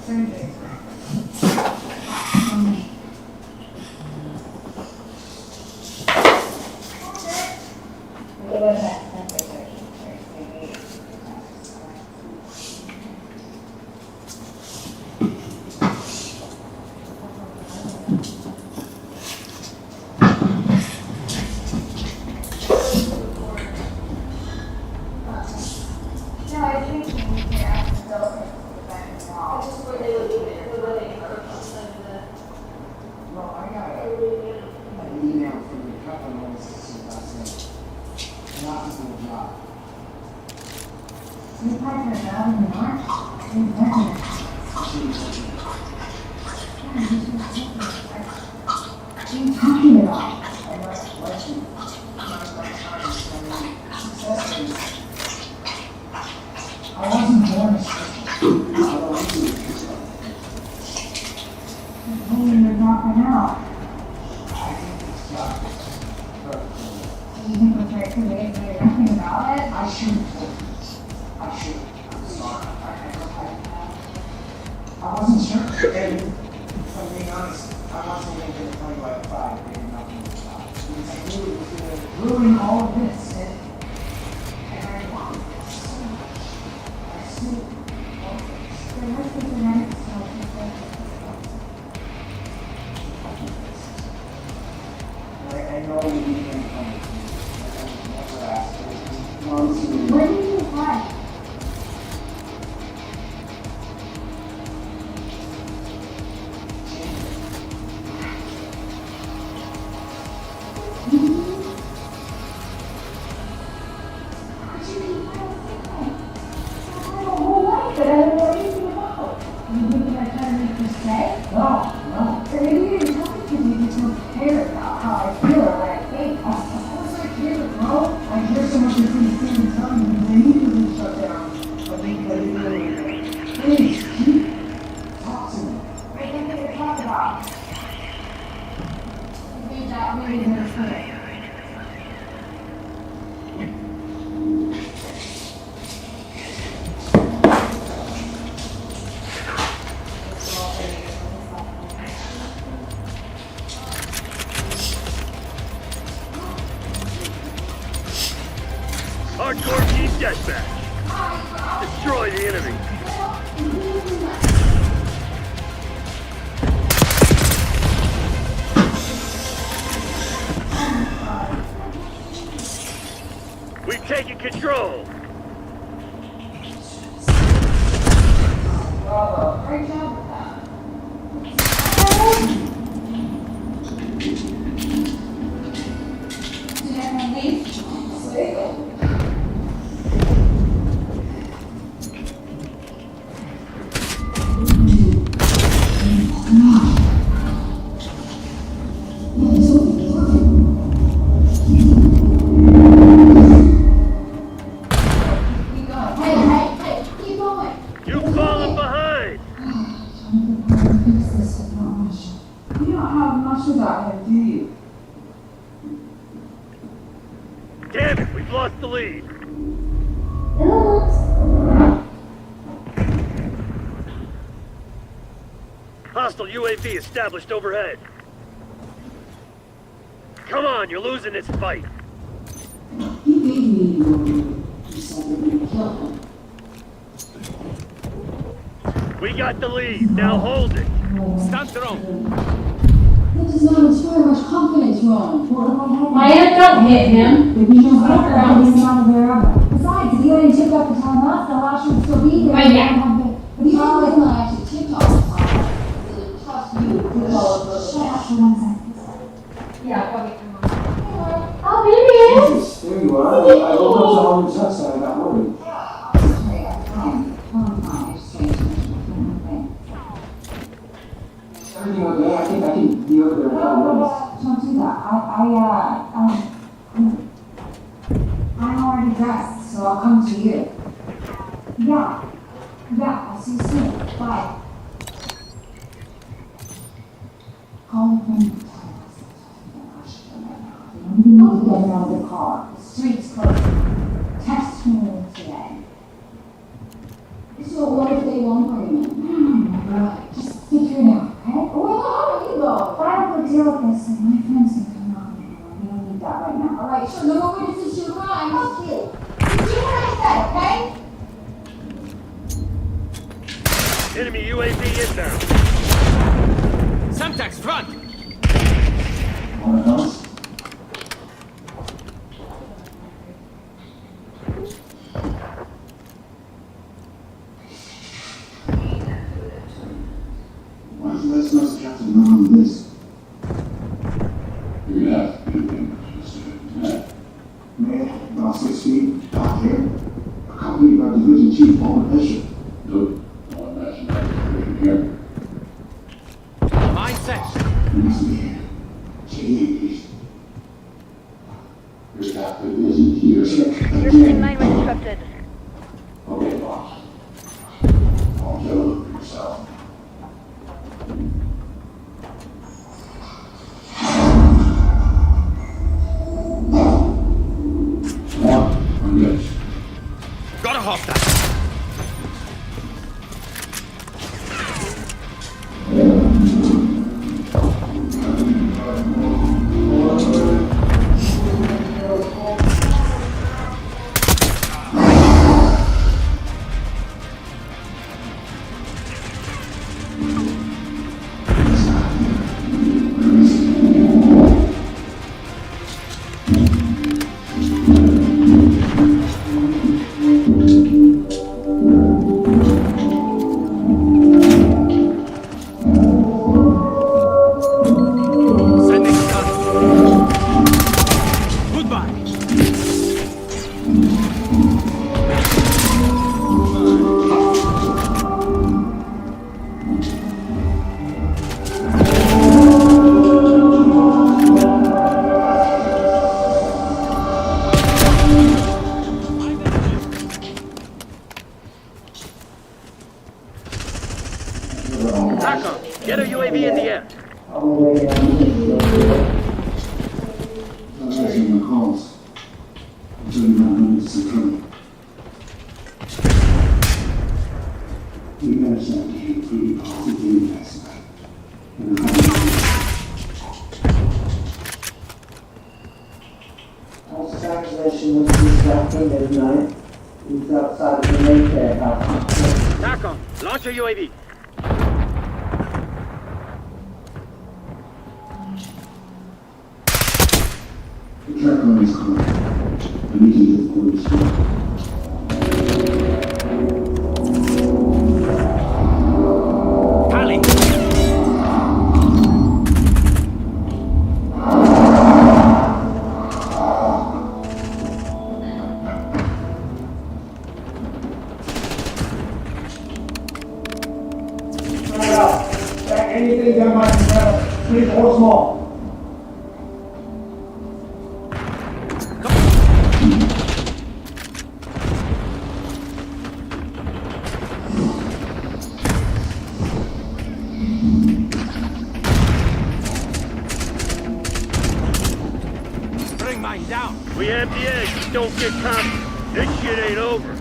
surgery. What about that temperature? Hardcore team deathmatch. Destroy the enemy. We've taken control. Bravo. Great job with that. Did everyone leave? Sweet. Damn it, we've lost the lead. Hostile UAV established overhead. Come on, you're losing this fight. He gave me your word. He said we're gonna kill him. We got the lead, now hold it. Stand strong. That does not inspire much confidence, Ron. My aunt don't hit him. But you don't have to be down there. Besides, if you hadn't tipped up the time last, the last would still be there. But yeah. But you know it's not actually tipped off the time. It costs you. Shut up for 1 second. Yeah, probably come on. Oh, baby! There you are. I woke up to all your texts and I got worried. Everything okay? I think I can be over there in a couple minutes. Don't do that. I'm already dressed, so I'll come to you. Yeah. Yeah, I'll see you soon. Bye. Call me when you tell us. You don't even need to get out of the car. The street's closed. Text me today. So what if they won't bring me? bro. Just figure it out, okay? Well, how do you go? I have to deal with this, and my friends can come out and we don't need that right now. All right, so no more visits to your mind. Fuck you. You see what I said, okay? Enemy UAV inbound. Semtex, front! On the house? Why is that supposed to have to know this? You're gonna have to do things. Man, about 6 feet, out here. Accompanied by Division Chief Paul Bishop. Look, one match not here. Mindset! Needs to be here. Jeez. There's got Division here. Your team line was disrupted. Okay, boss. I'll get a look for yourself. I'm good. Gotta hop that! Sending gun. Goodbye. TACOM, get a UAV in the air. I'm checking my calls. Until you're not going to security. We managed that game pretty powerful game last night. And Our station was just after midnight. It was outside of the Mayfair house. TACOM, launch a UAV. the track on his car. I need you to go to the store. Pally! Anything that might be big or small. Bring mine down! We have the edge. Don't get cocky. This shit ain't over.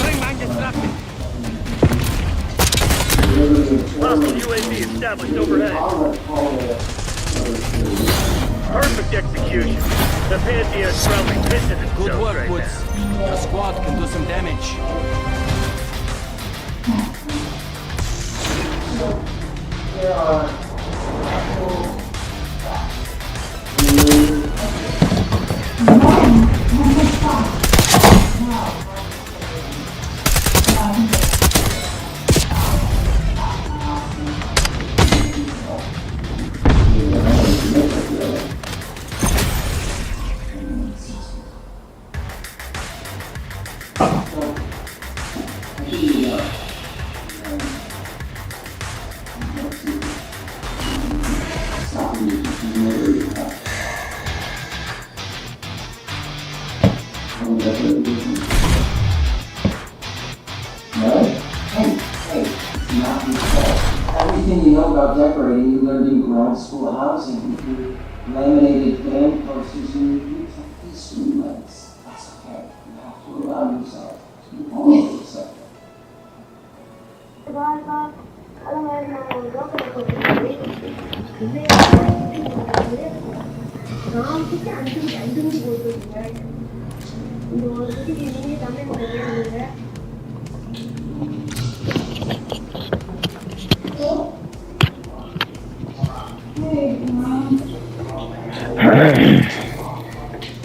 Bring mine disrupted! Hostile UAV established overhead. Perfect execution. The Pantheon's probably pissing itself Good work, right Woods. now. The squad can do some damage. There are Hey, it's not your fault. Everything you know about decorating, you learned in grad school housing. You laminated band posters and you took these street lights. That's okay. You have to allow yourself to be all over yourself.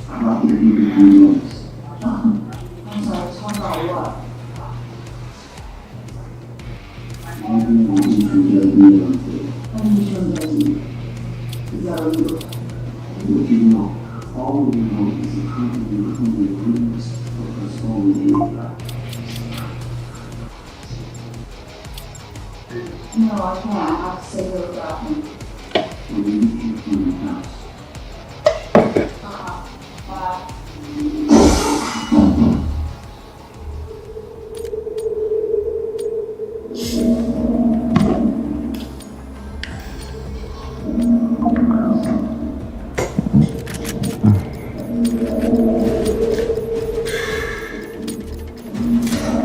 I'm not here to give you notes. I'm sorry, talk about what? I'm going to be unfair. Is that illegal? What you know, all we know is the company who agrees with us only No, I can't. I have to stay here without him. We'll leave you from the house. Bye.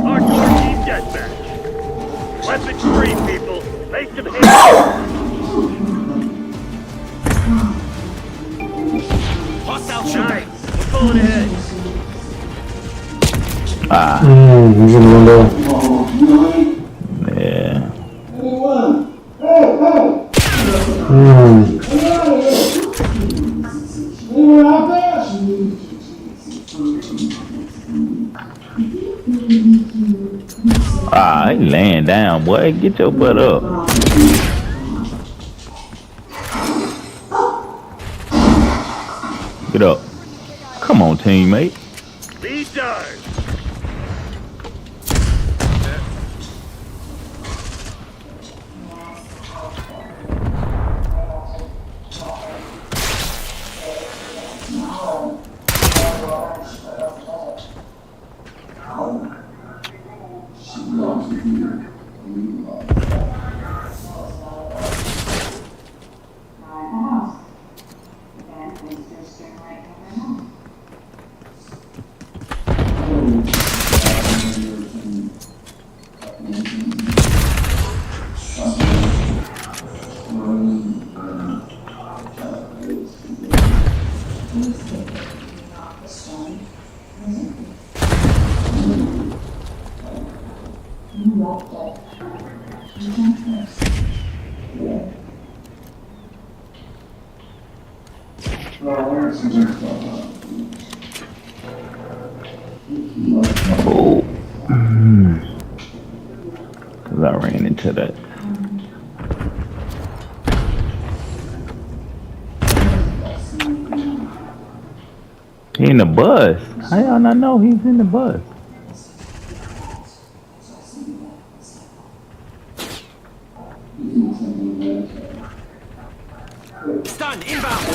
Hardcore team deathmatch. Weapons free, people. Make some hands. Hostile Nice. shooting. We're pulling ahead. He's in the window. Oh, nine, Yeah. anyone? Hey, hey! Hmm. Get out of here! Anyone out there? He laying down, boy. Get your butt up. Get up. Come on, teammate. Lead dive. She loves to be here. We love her. Oh. Cause I ran into that. He in the bus. How y'all not know he's in the bus? Stun inbound.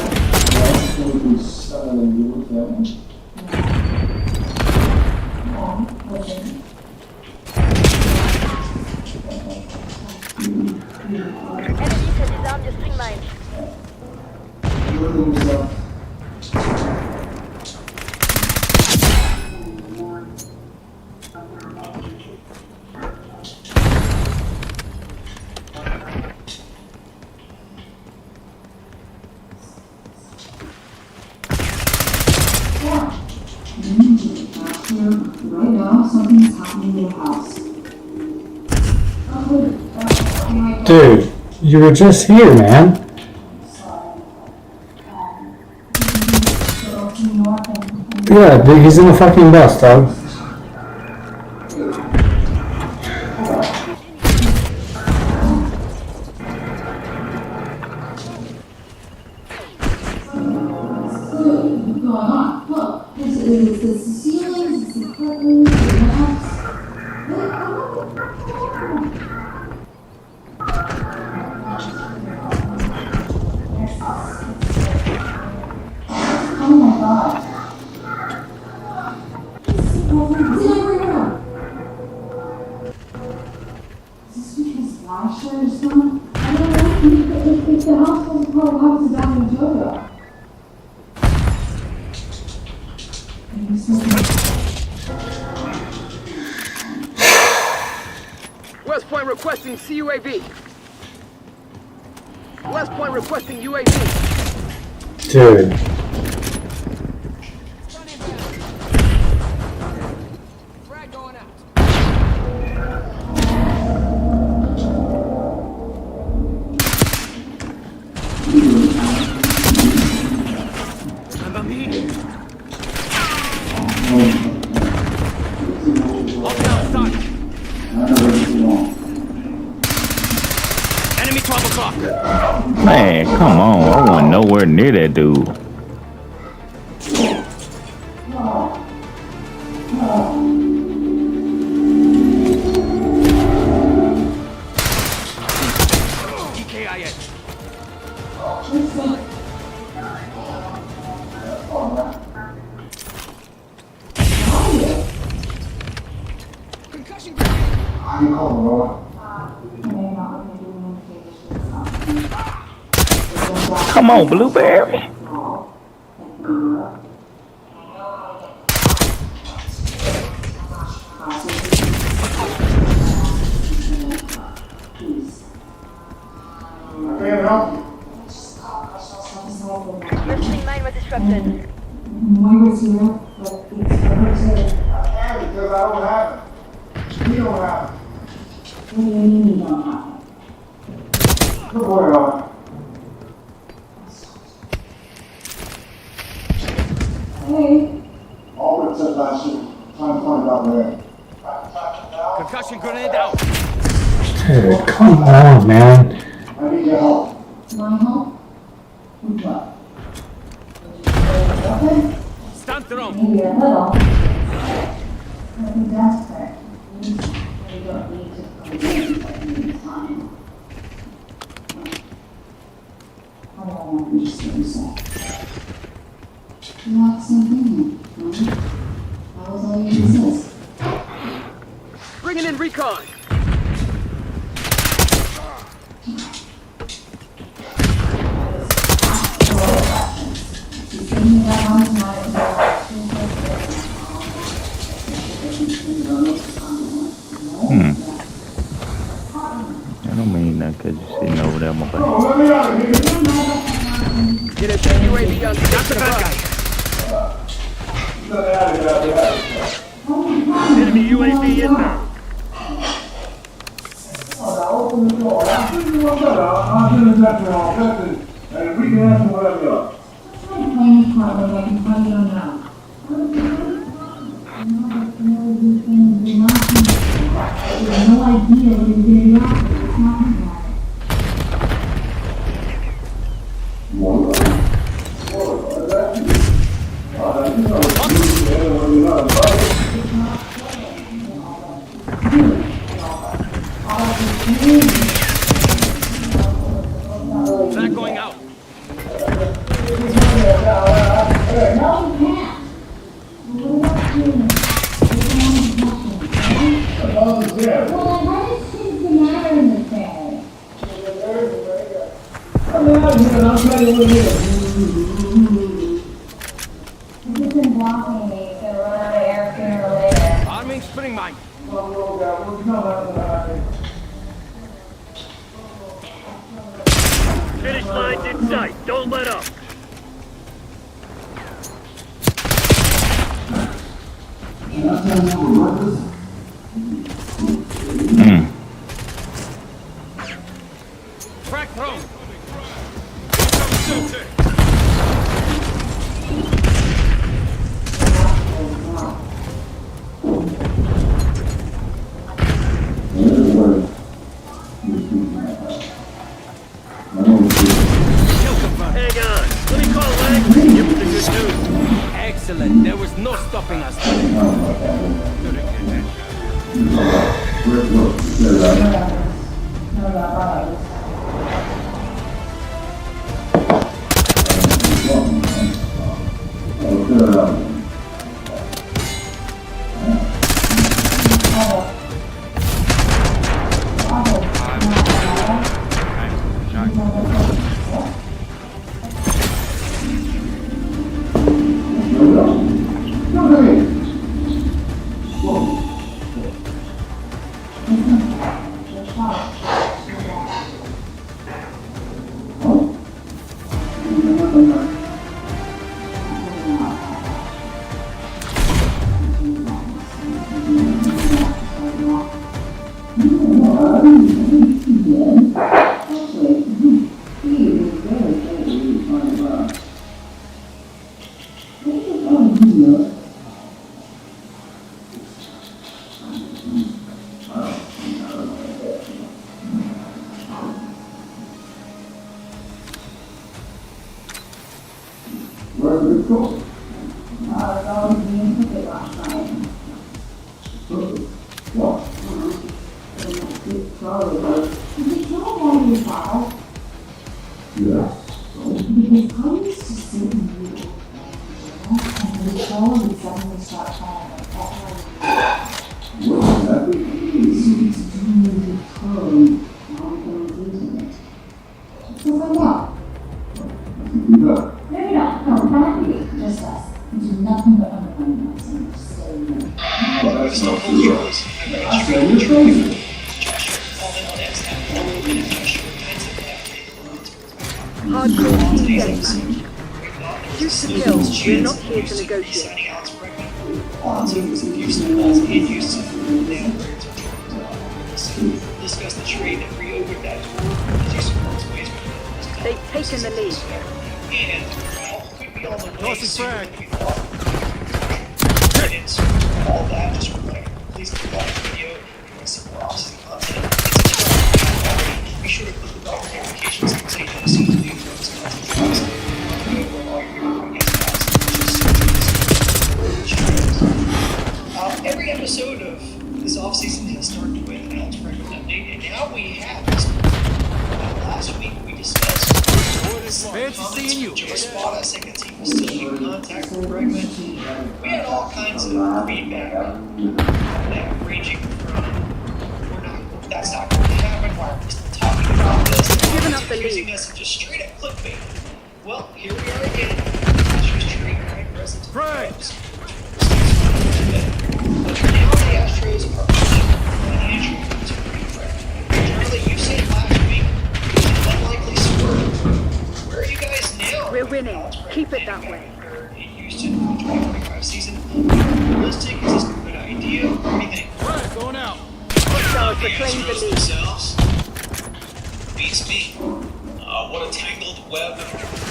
Enemies have disarmed the string mine. Right now, something's happening in the house. Dude, you were just here, man. Yeah, dude, he's in the fucking bus, dog. What's going on? Look, it's the ceilings, it's the curtains, the lamps. Oh my god. Delivery room. Is this because Lasher is gone? I don't know if the house was called House of Dr. Jojo. West Point requesting CUAV. West Point requesting UAV. Dude. Frag going out. Remember me? Hostile start. Enemy 12 o'clock. Man, come on. I wasn't nowhere near that dude. EKIA. Concussion grenade. How you call Laura? Come on, Blueberry. I can't help you. Emergency mine was disrupted. Moira's here, but it's for her to... I can't because I don't have it. You don't have it. What do you mean you don't have it? Good boy, Laura. Hey. All it said last year. Trying to find out where. Concussion grenade out. Dude, come on, man. I need your help. You want help? With what? Weapon? Stand thrown. Maybe a little. I think that's correct. We don't need to complete time. I don't want to just do so. You want something? That was all you insist. Bringing in recon. I don't mean that because you're sitting over there, my buddy. Oh, let me out of here. Get a UAV on the bad guy. Let me out of here. Let me out of here. Enemy UAV inbound. Open the door. I think you want better. I'll do the next one. And we can answer whatever you are. Playing part where I can find it on now. I have no idea what you're getting at. It's not about it. Flag going out. No, you can't. What about you? Well, then what is the matter in the family? If you've been blocking me, it's gonna run out of air sooner or later. Arming spring mine. Finish line's in sight. Don't let up. Frag thrown. Hang on. Let me call Lang. Give him the good news. Excellent. There was no stopping us. Hardcore team deathmatch. Shoot to kill. We're not here to negotiate. They've taken the lead. Tossing frag. All that just like please click on the video and see more awesome content. Be sure to click the bell notifications so you don't see the new videos and content. Every episode of this off-season has started with an Alex Bregman update, and now we have this. Last week we discussed Fancy seeing you. Joe Espada saying that team was still in contact with Bregman. We had all kinds of feedback ranging from that's not going to happen, why are we still talking about this? Giving up the Using lead. us just straight up clickbait. Well, here we are again. Astros trading right present. Frag. But for now, the Astros are pushing financial to Bregman. Charlie, you said last week it was an unlikely swerve. Where are you guys now? We're winning. Keep it that way. In Houston for the 2025 season. Realistic? Is this a good idea? What do you think? Frag going out. Hostiles reclaim the lead. Themselves beats me. What a tangled web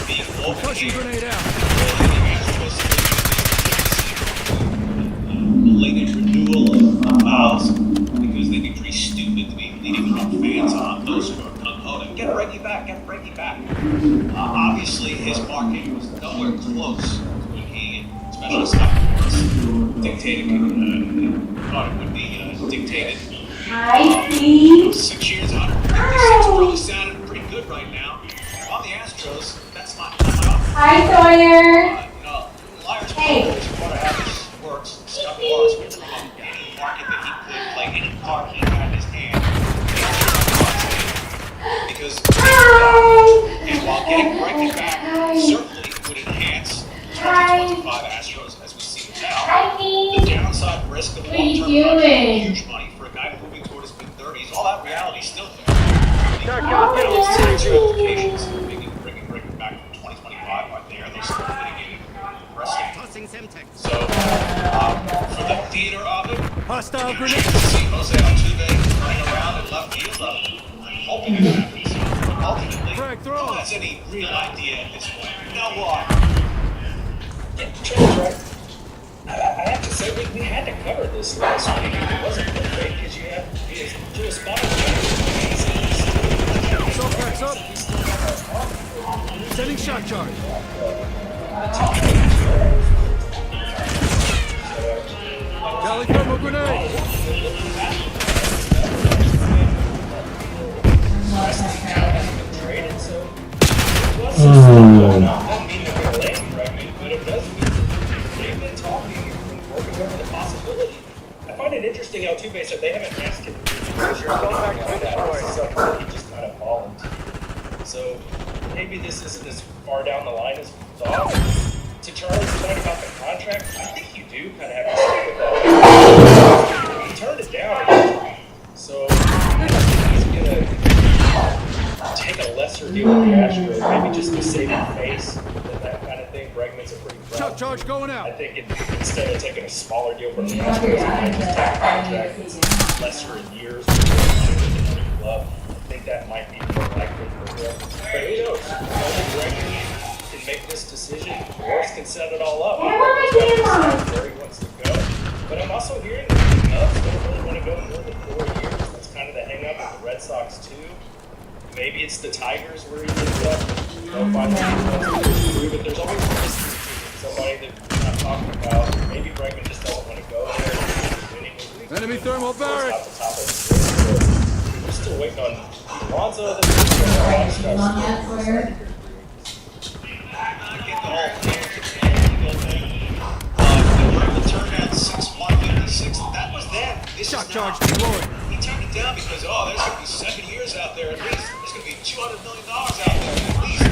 being woven Pushing here. grenade out. Belated renewal of Miles because they'd be pretty stupid to be leading their own fans on those who are gung-ho. Get Reggie back, get Reggie back. Obviously, his market was nowhere close to what he, especially stock reports, dictated, thought it would be dictated. Hi, Steve. 6 years, 156 really sounded pretty good right now. On the Astros, that's my offer. Hi, Sawyer. Liars Hey. want to have his works, stuff bars with him on any market that he could play, any part he had in his hand. Because and while getting Bregman back certainly would enhance 2025 Astros as we see them now, the downside risk of long-term contract, huge money for a guy moving toward his mid-30s, all that reality still there. Implications of bringing Bregman back from 2025 are there. They're still mitigated wrestling. So, for the theater of it, Hostile you grenade. see Jose Altuve running around in left field. I'm hoping it happens. Ultimately, Frag throw. no one has any real idea at this point. Now what? I have to say, we had to cover this last week. It wasn't great because you had Joe Espada. Frag's up. Sending shot charge. Jolly thermal grenade. I find it interesting how Altuve said they haven't asked him because you're going back to that something he just kind of volunteered. So maybe this isn't as far down the line as we thought. To Charlie's point about the contract, I think you do kind of have to stick with that. He turned it down, so I think he's gonna take a lesser deal with the Astros, maybe just to save face and that kind of thing. Bregman's a pretty Shot charge going I out. think instead of taking a smaller deal from the Astros, he might just take a contract that's lesser in years. I think that might be more likely for him. But who knows? Only Bregman can make this decision. Morris can set it all up. He's got to decide where he wants to go. But I'm also hearing that the Cubs don't really want to go more than 4 years. That's kind of the hang-up with the Red Sox, too. Maybe it's the Tigers where he ends up. They'll finally prove it. There's always risk. Somebody that we're not talking about. Maybe Bregman just doesn't want to go there. Enemy thermal barrack. Off the top of his list. We're still waiting on Lonzo. The turned at 6'1", that was then. This Shot is charge now. deployed. He turned it down because, there's going to be 7 years out there at least. There's going to be $200 million out there at least.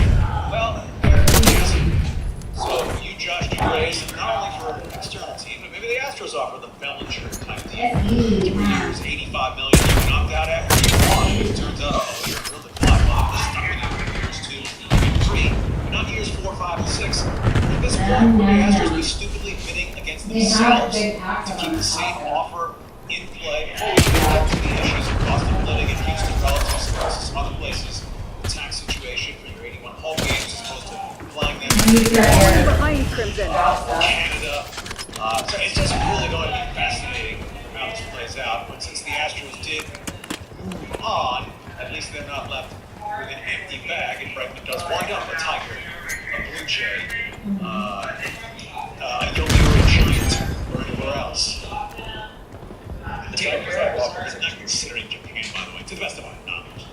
Well, there it is. So you, Josh, do raise not only for an external team, but maybe maybe the Astros offer the Bellinger type deal. 3 years, $85 million. You knocked out after year 1. It turns out, oh, you're really fly. Well, we're stuck with you for years 2 and 3, but not years 4, 5, and 6. At this point, would the Astros be stupidly bidding against themselves to keep the same offer in play before we get up to the issues of cost of living in Houston relative to some other places, the tax situation for your 81 home games as opposed to playing them Behind Crimson. Canada. So it's just really going to be fascinating how this plays out. But since the Astros did move on, at least they're not left with an empty bag. And Bregman does wind up a Tiger, a Blue Jay, a Yomiuri Giant, or anywhere else. The Tigers have offered is not considering Japan, by the way, to the best of my knowledge.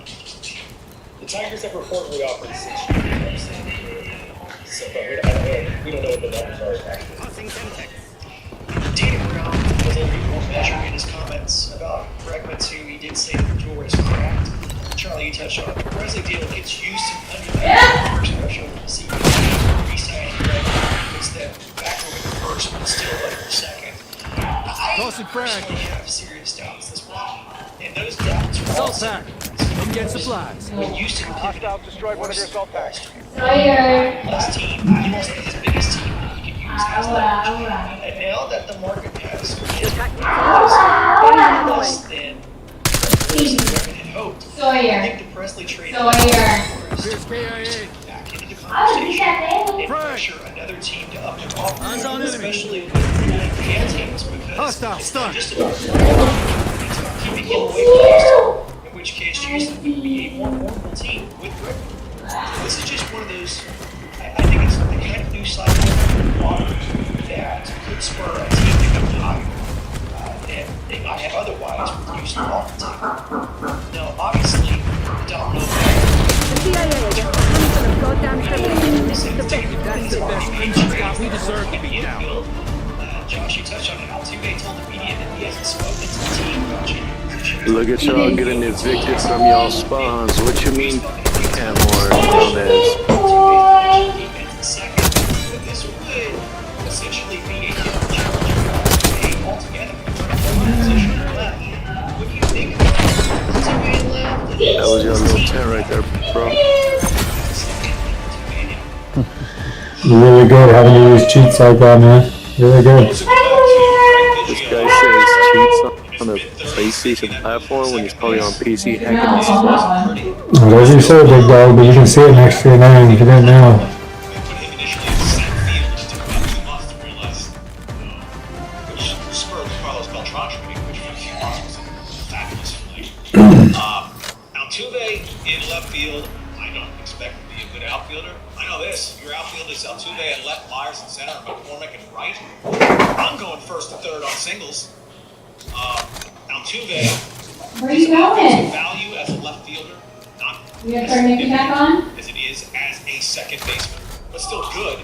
The Tigers have reportedly offered 6 years. So, but we don't know what the numbers are actually. Danny Brown was a little more measured in his comments about Bregman too. He did say that the door is cracked. Charlie, you touched on it. The Presley deal gets used to under the first pressure. See, re-signing Bregman puts them back over the first, but still under the second. I personally have serious doubts this one. And those doubts are all Salt pack. Get supplies. when Houston Hostiles destroyed one of their assault packs. Sawyer. last team, he wasn't his biggest team. He could use guys like that. And now that the market has less than Bregman had hoped, I Sawyer. think the Presley trade Sawyer. Here's KIA. back into the Oh, you conversation got and that? pressure another team to up their offer, Eyes on enemy. especially with the Japan teams, because Hostile, it's stun. not just about it's about keeping him away from Houston, in which case Houston would be a more formidable team with Bregman. So this is just one of those, I think it's the kind of new cycle that could spur a team to come higher than they might have otherwise with Houston off the table. Now, obviously, the domino The CIA against the Crimson of goddamn Tripoli. This is the best. That's the best Crimson's got. We deserve to be down. Josh, you touched on it. Altuve told the media that he hasn't spoken to the team about changing. Look at y'all getting evicted from y'all spawns. What you mean, can't more Gomez? This would essentially be a different challenge altogether. What do you think about Altuve left? That was your little 10 right there, bro. Really good having to use cheats like that, man. Really good. This guy says cheats on the PlayStation platform when he's probably on PC hacking his stuff. Well, as you said, big dog, but you can see it next to your name if you didn't know. Altuve in left field, I don't expect to be a good outfielder. I know this, your outfield is Altuve and left, Myers in center, and McCormick and right. I'm going first to third on singles. Altuve Where is you offensive going? value as a left fielder, not You gonna turn Nikki back on? as it is as a second baseman, but still good.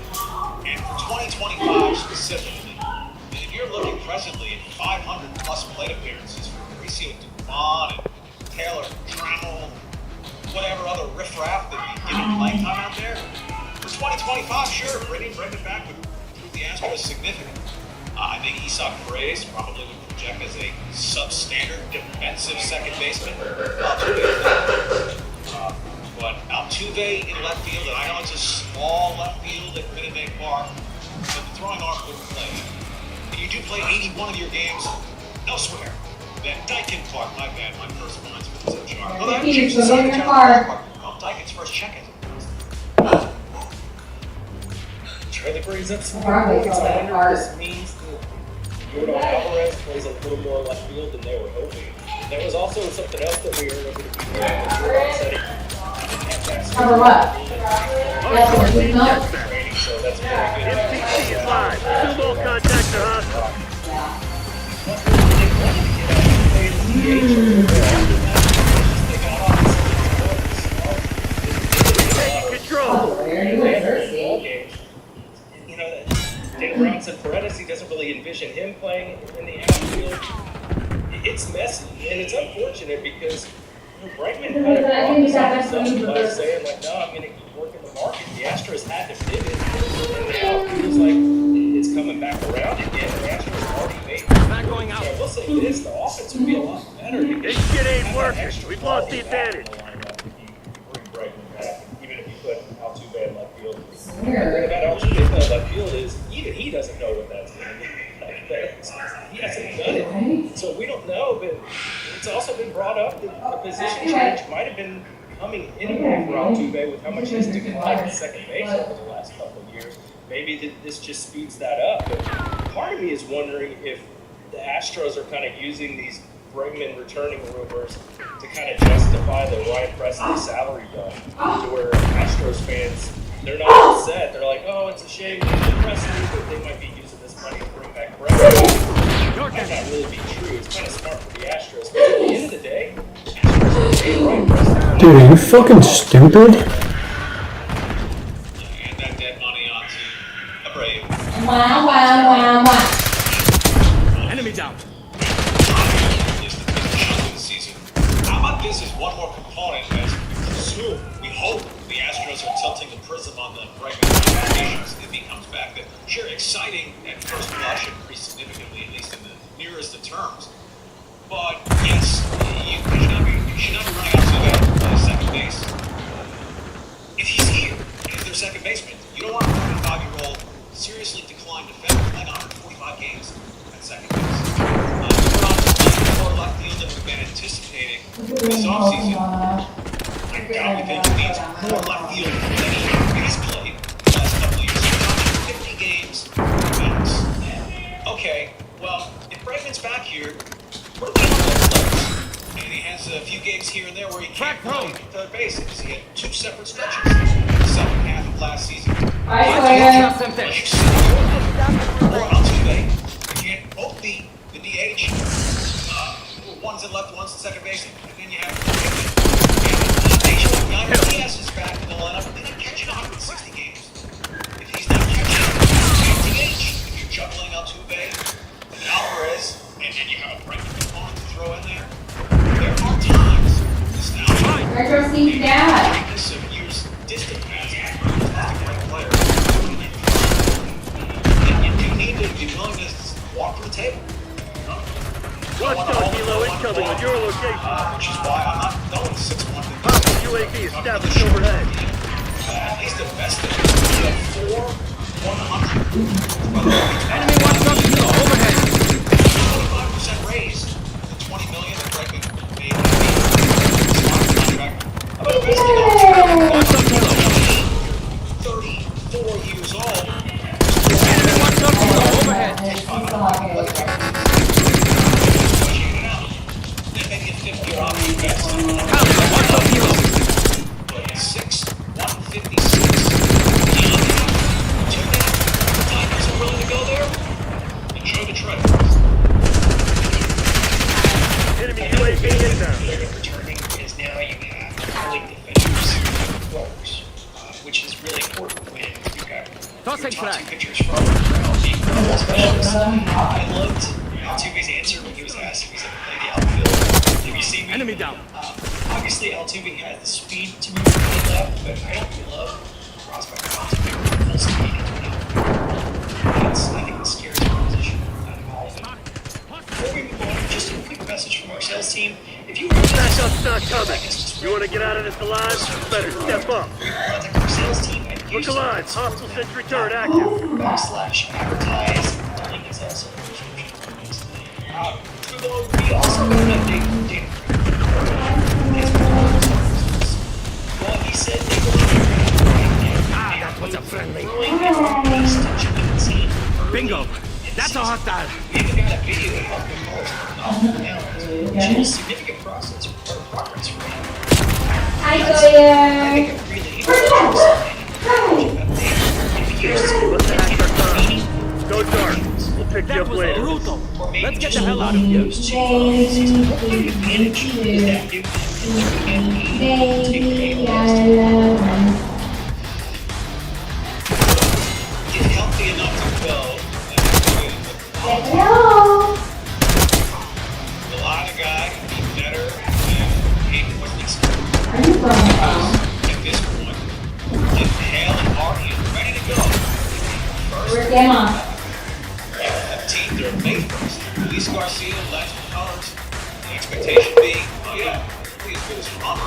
And for 2025 specifically, and if you're looking presently at 500 plus plate appearances for Mauricio Dubon and Taylor Trammell, whatever other riffraff that you get in playing time out there, for 2025, sure, bringing Bregman back would prove the Astros significant. I think Isak Perez probably would project as a substandard defensive second baseman. But Altuve in left field, and I know it's a small left field at Minute Maid Park, but the throwing arm wouldn't play. And you do play 81 of your games elsewhere than Daikin Park. My bad, my first mind's with the jar. Oh, that Peter, changed go the get in sign your of car. Park. Oh, Daikin's first check-in. Charlie brings up some Broadway's points. all I that wonder hard. if this means that Jordan Alvarez plays a little more left field than they were hoping. There was also something else that we heard over the weekend. Cover what? That's what we know. So that's very good. MCC is live. 2 more contacts are hostile. Taking control. You know, Dave Brown said Paredes, he doesn't really envision him playing in the outfield. It's messy, and it's unfortunate because Bregman kind of brought this on himself by saying, like, no, I'm going to keep working the market. The Astros had to pivot, and now it feels like it's coming back around again. The Astros are already made. Not going out. So I will say this, the offense would be a lot better. This shit ain't working. We've lost the advantage. If you bring Bregman back, even if you put Altuve in left field. The thing Weird. about Altuve in left field is even he doesn't know what that's going to be. He hasn't done it. So we don't know, but it's also been brought up that the position change might have been coming anyway for Altuve with how much he's declined at second base over the last couple of years. Maybe this just speeds that up. But part of me is wondering if the Astros are kind of using these Bregman returning rumors to kind of justify the Ryan Presley salary dump, to where Astros fans, they're not upset. They're like, oh, it's a shame to Presley, but they might be using this money to bring back Bregman. That might not really be true. It's kind of smart for the Astros. But at the end of the day, Astros paid Ryan Presley. Dude, are you fucking stupid? And that dead money onto Abreu. Wow. Enemy down. Is the finish of the season. How about this is one more component as we presume, we hope the Astros are tilting the prism on the Bregman applications. It becomes back that sure, exciting at first blush and pretty significantly, at least in the nearest of terms. But yes, you should not be running out to that second base. If he's here, and if they're second baseman, you don't want a 35-year-old seriously declined defender playing 145 games at second base. You put on more left field than we've been anticipating this offseason. I doubt we think it means more left field than he's played the last couple of years. 50 games max. Okay, well, if Bregman's back here, what do we have left? And he has a few games here and there where he can't play third base because he had two separate stretches in the second half of last season. Or Altuve, you can't both be the DH. One's in left, one's in second base, and then you have Diaz is back in the lineup. They're not catching 160 games. If he's not catching DH, if you're juggling Altuve and Alvarez, and then you have a Bregman component to throw in there, there are times this now Retro Steve's dad. greatness of years distant past as a great player. And you do need to be willing to walk to the table. Watchdog Hilo incoming on your location. Which is why I'm not going 6-1. Hostile UAV established overhead. At least the best of it. You have 4-100. Enemy watchdog Hilo overhead. 25% raise. The $20 million that Bregman made. How about investing Watchdog Hilo. 34 years old? Enemy watchdog Hilo overhead. Then maybe a 50-year option best. Watchdog Hilo. 156. Beyond that, Tigers are willing to go there. Enjoy the trip. Enemy UAV inbound. Returning is now you have colleague defenders roles, which is really important when you've got Tossing your top flag. two pitchers from being critical specialists. I loved Altuve's answer when he was asked if he's ever played the outfield. Have you seen me? Enemy down. Obviously, Altuve has the speed to move to the left, but I don't love the prospect of Altuve with full speed into the outfield. I think the scariest proposition out of all of it. Before we move on, just a quick message from our sales team. If you Backup's not coming. You want to get out of this alive? You better step up. contact our sales team at Look alive. Hostile sentry turret active. /advertise. The link is also in the description. We also have an update from Dana. Well, he said they were That was a friendly. team. Bingo. That's a hostile. We even got a video of the first which is a significant progress for him. Hi, I Goya. think a really interesting update. Go dark. We'll pick you That up was later. brutal. Or maybe Let's get just the hell out of here. those two advantage is that you can Baby, I love Get healthy enough to go. you. Hello. The line guy can be better than Hayden Whitney's. Are you from home? At this point, get Hale and Artie ready to go. First, Where's Grandma? 15th, they're made for see him, that's because the expectation being, oh yeah, he'll be as good as Hunter.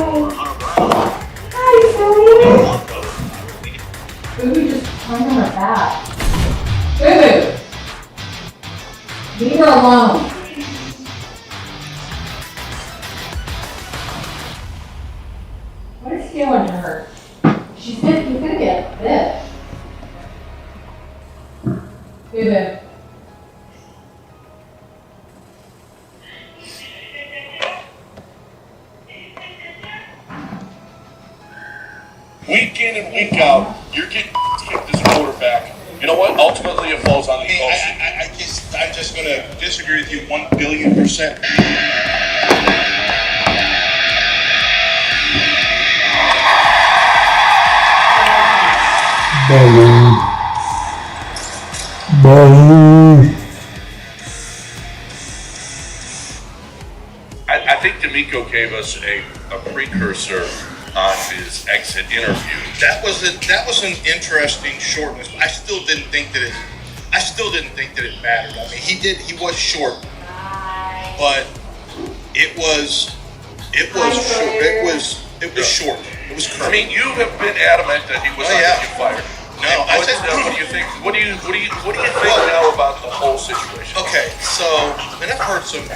Or Hunter Brown. Hi, Zoe. Boo just climbed on her back. Boo! Leave her alone. What is he doing to her? She's gonna get this. Boo. Week in and week out, you're getting kicked as a quarterback. You know what? Ultimately, it falls on the OC. I guess I'm just going to disagree with you 1,000,000,000%. I think D'Amico gave us a precursor on his exit interview. That was an interesting shortness. I still didn't think that it mattered. I mean, he was short, but it was short. It was I mean, you have been adamant that he was not going to get fired. No, what do you think? What do you think now about the whole situation? Okay, so and I've gotten some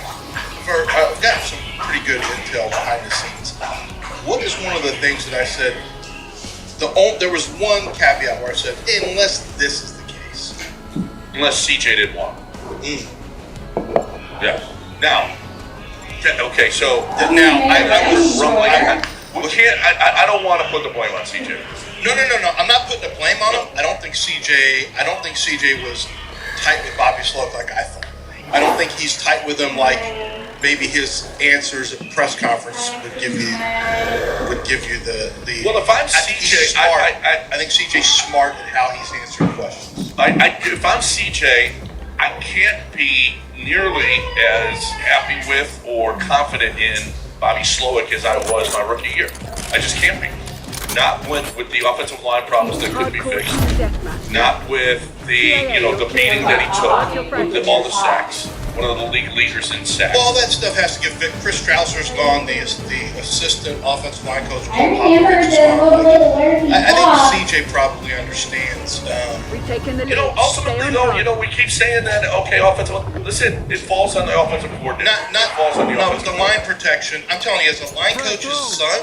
pretty good intel behind the scenes. What is one of the things that I said? There was one caveat where I said, unless this is the case. Unless CJ didn't want him. Yeah. Now, okay, so now I was rumbling. I don't want to put the blame on CJ. No. I'm not putting the blame on him. I don't think CJ was tight with Bobby Sloak like I thought. I don't think he's tight with him like maybe his answers at the press conference would give you the. Well, if I'm CJ, I think CJ's smart at how he's answering questions. If I'm CJ, I can't be nearly as happy with or confident in Bobby Sloak as I was my rookie year. I just can't be. Not with the offensive line problems that could be fixed. Not with the beating that he took with all the sacks. One of the league leaders in sacks. Well, all that stuff has to get fixed. Chris Strausser's gone. The assistant offensive line coach. I think CJ probably understands. Ultimately, though, we keep saying that. Okay, offensive. Listen, it falls on the offensive coordinator. The line protection. I'm telling you, as a line coach's son,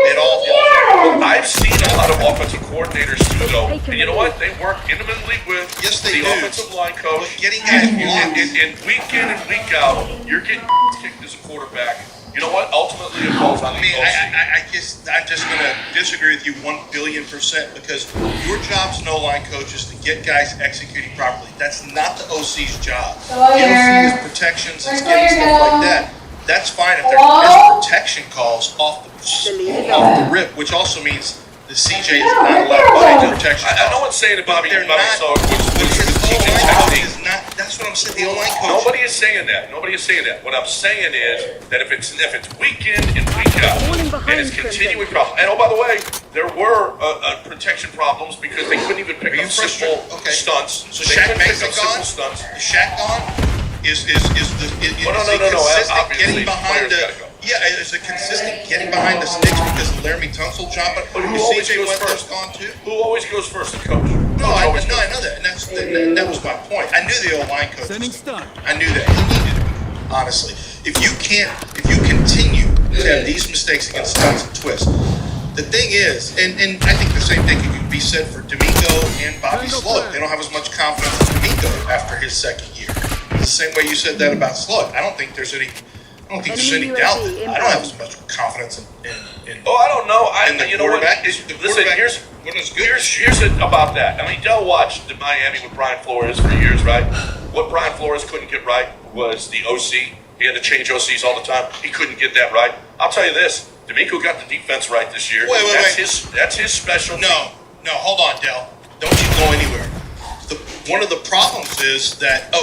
it all falls. I've seen a lot of offensive coordinators too, though, and you know what? They work intimately with the offensive line coach. Getting guys blocked. And week in and week out, you're getting kicked as a quarterback. You know what? Ultimately, it falls on the OC. I guess I'm just going to disagree with you 1,000,000,000% because your job as an O-line coach is to get guys executing properly. That's not the OC's job. The OC is protections, it's getting stuff like that. That's fine if there's missed protection calls off the rip, which also means the CJ is not allowed to do protection. I know what's saying to Bobby Sloak was CJ technique. That's what I'm saying. The O-line coach. Nobody is saying that. What I'm saying is that if it's week in and week out, and it's continuing problem. And by the way, there were protection problems because they couldn't even pick up simple stunts. So Shaq Mason gone. Is Shaq gone? Is consistent getting behind the. Yeah, it's a consistent getting behind the sticks because of Laramie Tunsil jumping. But who always goes first? Gone too? Who always goes first? The coach. No, I know that, and that was my point. I knew the O-line coach. I knew that he needed it. Honestly, if you continue to have these mistakes against stunts and twists, the thing is, and I think the same thing could be said for D'Amico and Bobby Sloak. They don't have as much confidence in D'Amico after his second year. The same way you said that about Sloak. I don't think there's any doubt that I don't have as much confidence in I don't know. you know what? Listen, here's about that. I mean, Dell watched Miami with Brian Flores for years, right? What Brian Flores couldn't get right was the OC. He had to change OCs all the time. He couldn't get that right. I'll tell you this: D'Amico got the defense right this year. That's his specialty. No, hold on, Dell. Don't you go anywhere. One of the problems is that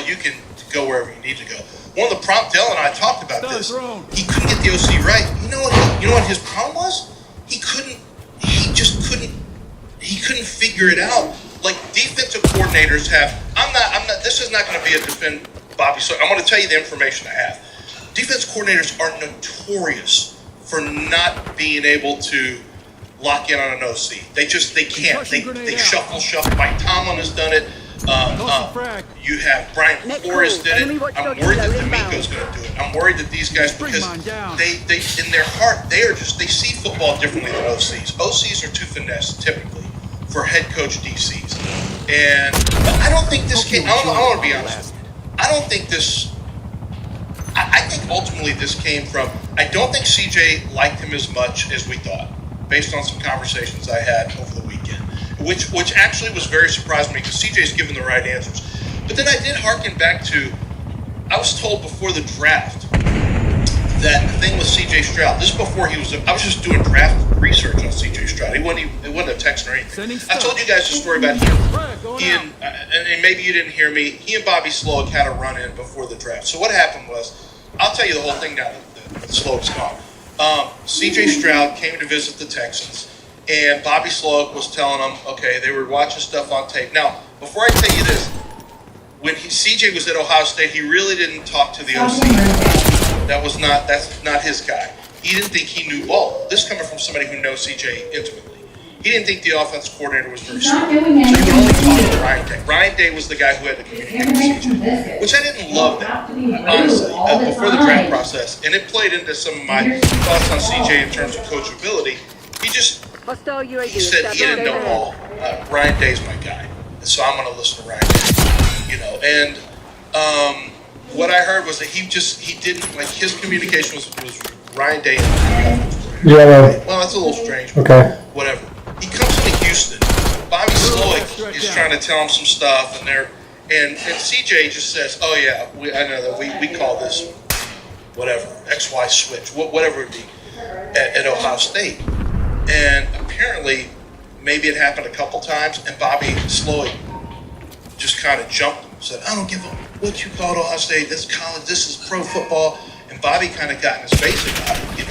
you can go wherever you need to go. One of the problems, Dell and I talked about this. He couldn't get the OC right. You know what his problem was? He couldn't figure it out. Like defensive coordinators have. This is not going to be a Bobby. So I'm going to tell you the information I have. Defense coordinators are notorious for not being able to lock in on an OC. They can't. They shuffle. Mike Tomlin has done it. You have Brian Flores did it. I'm worried that D'Amico's going to do it. I'm worried that these guys, because they in their heart, they see football differently than OCs. OCs are too finesse typically for head coach DCs. But I don't think this came. I want to be honest with you. I don't think this. I think ultimately this came from. I don't think CJ liked him as much as we thought, based on some conversations I had over the weekend, which actually was very surprising to me because CJ's given the right answers. But then I did hearken back to, I was told before the draft that the thing with CJ Stroud, this is before I was just doing draft research on CJ Stroud. It wasn't a text or anything. I told you guys a story about him. And maybe you didn't hear me. He and Bobby Slowick had a run-in before the draft. So what happened was, I'll tell you the whole thing now that Slowick's gone. CJ Stroud came to visit the Texans, and Bobby Slowick was telling them, okay, they were watching stuff on tape. Now, before I tell you this, when CJ was at Ohio State, he really didn't talk to the OC. That's not his guy. He didn't think he knew ball. This coming from somebody who knows CJ intimately. He didn't think the offense coordinator was very smart. So he would only talk to Ryan Day. Ryan Day was the guy who had to communicate with CJ, which I didn't love that, honestly, before the draft process. And it played into some of my thoughts on CJ in terms of coachability. He said he didn't know all. Ryan Day's my guy. And so I'm going to listen to Ryan Day. And what I heard was that he didn't, like, his communication was Ryan Day. Yeah. Well, that's a little strange. Okay. Whatever. He comes into Houston. Bobby Slowick is trying to tell him some stuff, and CJ just says, "Oh yeah, I know that we call this whatever XY switch, whatever it be at Ohio State." And apparently, maybe it happened a couple times, and Bobby Slowick just kind of jumped him, said, "I don't give a what you call it, Ohio State. This is college. This is pro football." And Bobby kind of got in his face about it,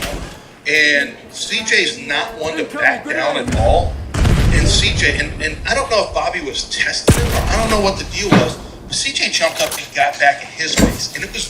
And CJ's not one to back down at all. And CJ, and I don't know if Bobby was testing him, or I don't know what the deal was, but CJ jumped up and got back in his face. And it was